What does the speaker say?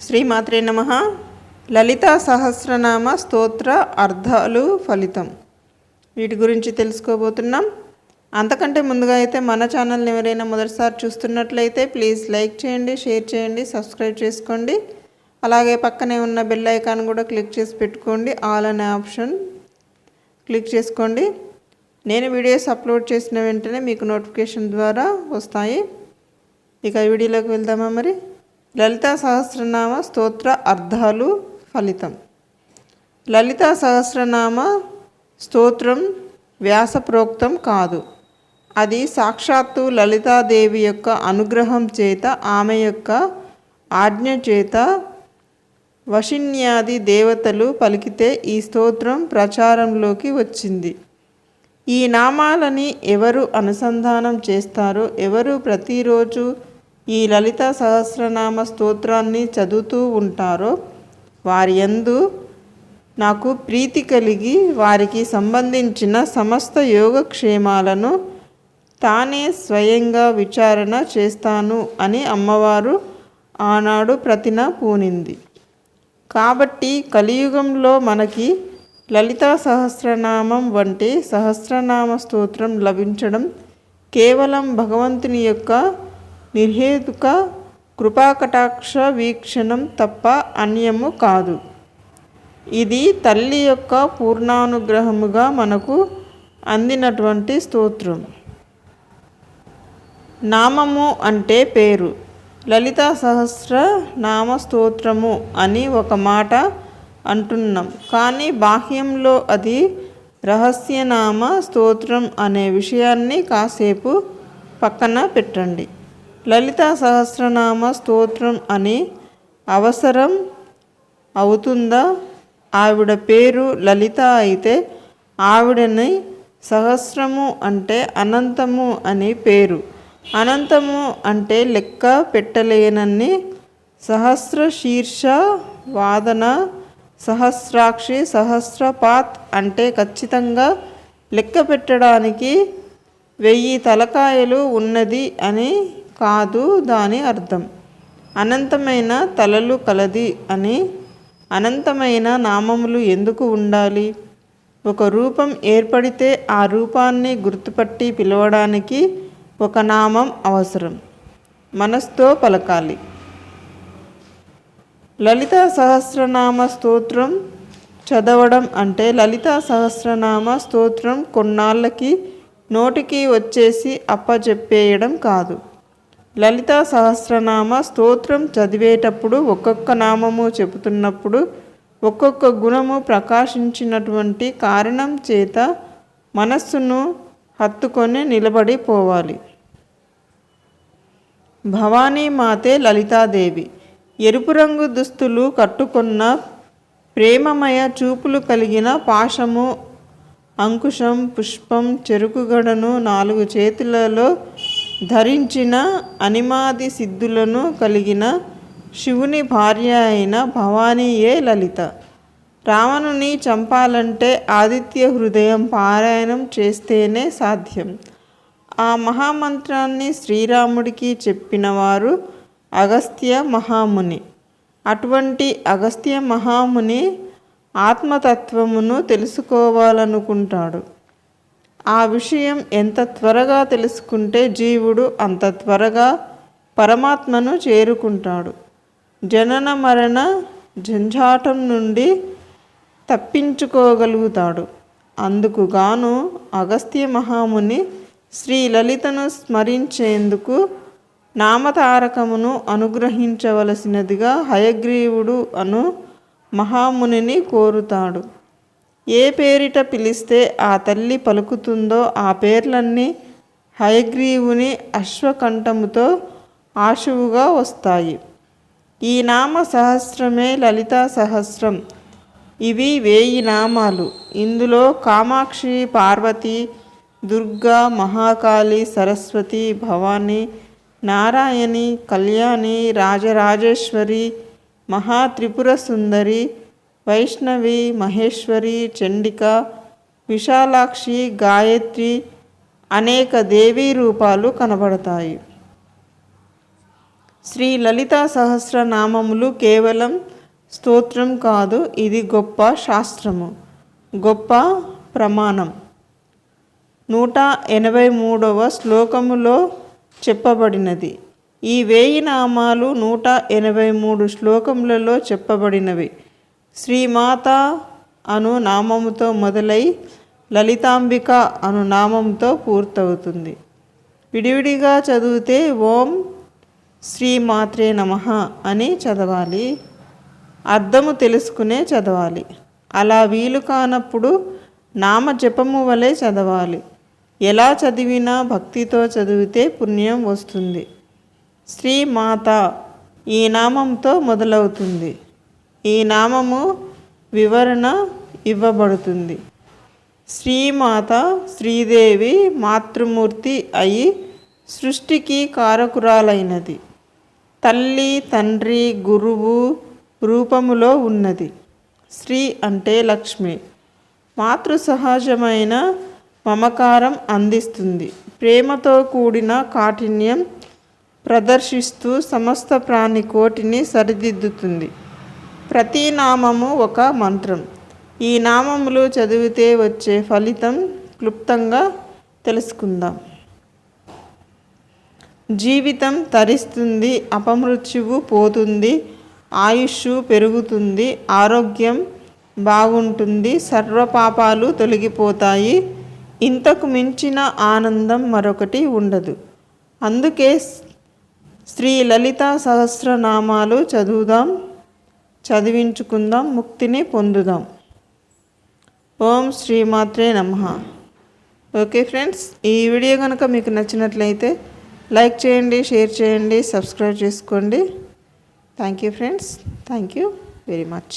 శ్రీమాత్రే నమః. లలితా సహస్రనామ స్తోత్ర అర్థాలు ఫలితం వీటి గురించి తెలుసుకోబోతున్నాం. అంతకంటే ముందుగా అయితే మన ఛానల్ని ఎవరైనా మొదటిసారి చూస్తున్నట్లయితే ప్లీజ్ లైక్ చేయండి, షేర్ చేయండి, సబ్స్క్రైబ్ చేసుకోండి. అలాగే పక్కనే ఉన్న బెల్ ఐకాన్ కూడా క్లిక్ చేసి పెట్టుకోండి. ఆల్ అనే ఆప్షన్ క్లిక్ చేసుకోండి. నేను వీడియోస్ అప్లోడ్ చేసిన వెంటనే మీకు నోటిఫికేషన్ ద్వారా వస్తాయి. ఇక వీడియోలోకి వెళ్దామా మరి. లలితా సహస్రనామ స్తోత్ర అర్థాలు ఫలితం. లలితా సహస్రనామ స్తోత్రం వ్యాసప్రోక్తం కాదు. అది సాక్షాత్తు లలితాదేవి యొక్క అనుగ్రహం చేత, ఆమె యొక్క ఆజ్ఞ చేత వశిన్యాది దేవతలు పలికితే ఈ స్తోత్రం ప్రచారంలోకి వచ్చింది. ఈ నామాలని ఎవరు అనుసంధానం చేస్తారో, ఎవరు ప్రతిరోజు ఈ లలితా సహస్రనామ స్తోత్రాన్ని చదువుతూ ఉంటారో వారి యందు నాకు ప్రీతి కలిగి వారికి సంబంధించిన సమస్త యోగక్షేమాలను తానే స్వయంగా విచారణ చేస్తాను అని అమ్మవారు ఆనాడు ప్రతిన పూనింది. కాబట్టి కలియుగంలో మనకి లలితా సహస్రనామం వంటి సహస్రనామ స్తోత్రం లభించడం కేవలం భగవంతుని యొక్క నిర్హేతుక కృపాకటాక్ష వీక్షణం తప్ప అన్యము కాదు. ఇది తల్లి యొక్క పూర్ణానుగ్రహముగా మనకు అందినటువంటి స్తోత్రం. నామము అంటే పేరు. లలితా సహస్ర నామ స్తోత్రము అని ఒక మాట అంటున్నాం, కానీ బాహ్యంలో అది రహస్యనామ స్తోత్రం అనే విషయాన్ని కాసేపు పక్కన పెట్టండి. లలితా సహస్రనామ స్తోత్రం అని అవసరం అవుతుందా? ఆవిడ పేరు లలిత అయితే ఆవిడని సహస్రము అంటే అనంతము అని పేరు. అనంతము అంటే లెక్క పెట్టలేనన్ని, సహస్ర శీర్ష వాదన, సహస్రాక్షి, సహస్రపాత్ అంటే ఖచ్చితంగా లెక్క పెట్టడానికి 1000 తలకాయలు ఉన్నది అని కాదు దాని అర్థం. అనంతమైన తలలు కలది అని. అనంతమైన నామములు ఎందుకు ఉండాలి? ఒక రూపం ఏర్పడితే ఆ రూపాన్ని గుర్తుపట్టి పిలవడానికి ఒక నామం అవసరం. మనసుతో పలకాలి. లలితా సహస్రనామ స్తోత్రం చదవడం అంటే లలితా సహస్రనామ స్తోత్రం కొన్నాళ్ళకి నోటికి వచ్చేసి అప్పచెప్పేయడం కాదు. లలితా సహస్రనామ స్తోత్రం చదివేటప్పుడు ఒక్కొక్క నామము చెబుతున్నప్పుడు ఒక్కొక్క గుణము ప్రకాశించినటువంటి కారణం చేత మనస్సును హత్తుకొని నిలబడిపోవాలి. భవానీ మాతే లలితాదేవి ఎరుపు రంగు దుస్తులు కట్టుకున్న ప్రేమమయ చూపులు కలిగిన పాశము, అంకుశం, పుష్పం, చెరుకుగడను 4 చేతులలో ధరించిన అనిమాది సిద్ధులను కలిగిన శివుని భార్య అయిన భవానీయే లలిత. రావణుని చంపాలంటే ఆదిత్య హృదయం పారాయణం చేస్తేనే సాధ్యం. ఆ మహామంత్రాన్ని శ్రీరాముడికి చెప్పినవారు అగస్త్య మహాముని. అటువంటి అగస్త్య మహాముని ఆత్మతత్వమును తెలుసుకోవాలనుకుంటాడు. ఆ విషయం ఎంత త్వరగా తెలుసుకుంటే జీవుడు అంత త్వరగా పరమాత్మను చేరుకుంటాడు. జనన మరణ జంఝాటం నుండి తప్పించుకోగలుగుతాడు. అందుకు గాను అగస్త్య మహాముని శ్రీ లలితను స్మరించేందుకు నామతారకమును అనుగ్రహించవలసినదిగా హయగ్రీవుడు అను మహామునిని కోరుతాడు. ఏ పేరిట పిలిస్తే ఆ తల్లి పలుకుతుందో ఆ పేర్లన్నీ హయగ్రీవుని అశ్వకంఠముతో ఆశువుగా వస్తాయి. ఈ నామ సహస్రమే లలితా సహస్రం. ఇవి 1000 నామాలు. ఇందులో కామాక్షి, పార్వతి, దుర్గా, మహాకాళి, సరస్వతి, భవాని, నారాయణి, కళ్యాణి, రాజరాజేశ్వరి, మహాత్రిపుర సుందరి, వైష్ణవి, మహేశ్వరి, చండిక, విశాలాక్షి, గాయత్రి అనేక దేవీ రూపాలు కనబడతాయి. శ్రీ లలితా సహస్రనామములు కేవలం స్తోత్రం కాదు, ఇది గొప్ప శాస్త్రము, గొప్ప ప్రమాణం. 183వ శ్లోకములో చెప్పబడినది. ఈ 1000 నామాలు 183 శ్లోకములలో చెప్పబడినవి. శ్రీమాత అను నామముతో మొదలై లలితాంబిక అను నామంతో పూర్తవుతుంది. విడివిడిగా చదివితే ఓం శ్రీమాత్రే నమః అని చదవాలి. అర్థము తెలుసుకునే చదవాలి. అలా వీలు కానప్పుడు నామ జపము వలె చదవాలి. ఎలా చదివినా భక్తితో చదివితే పుణ్యం వస్తుంది. శ్రీమాత ఈ నామంతో మొదలవుతుంది. ఈ నామము వివరణ ఇవ్వబడుతుంది. శ్రీమాత శ్రీదేవి మాతృమూర్తి అయి సృష్టికి కారకురాలైనది. తల్లి తండ్రి గురువు రూపములో ఉన్నది. శ్రీ అంటే లక్ష్మి. మాతృ సహజమైన మమకారం అందిస్తుంది. ప్రేమతో కూడిన కాఠిన్యం ప్రదర్శిస్తూ సమస్త ప్రాణికోటిని సరిదిద్దుతుంది. ప్రతి నామము ఒక మంత్రం. ఈ నామములు చదివితే వచ్చే ఫలితం క్లుప్తంగా తెలుసుకుందాం. జీవితం తరిస్తుంది, అపమృత్యువు పోతుంది, ఆయుష్ పెరుగుతుంది, ఆరోగ్యం బాగుంటుంది, సర్వపాపాలు తొలగిపోతాయి. ఇంతకు మించిన ఆనందం మరొకటి ఉండదు. అందుకే శ్రీ లలితా సహస్రనామాలు చదువుదాం, చదివించుకుందాం, ముక్తిని పొందుదాం. ఓం శ్రీమాత్రే నమః. ఓకే ఫ్రెండ్స్, ఈ వీడియో కనుక మీకు నచ్చినట్లయితే లైక్ చేయండి, షేర్ చేయండి, సబ్స్క్రైబ్ చేసుకోండి. Thank you friends, thank you very much.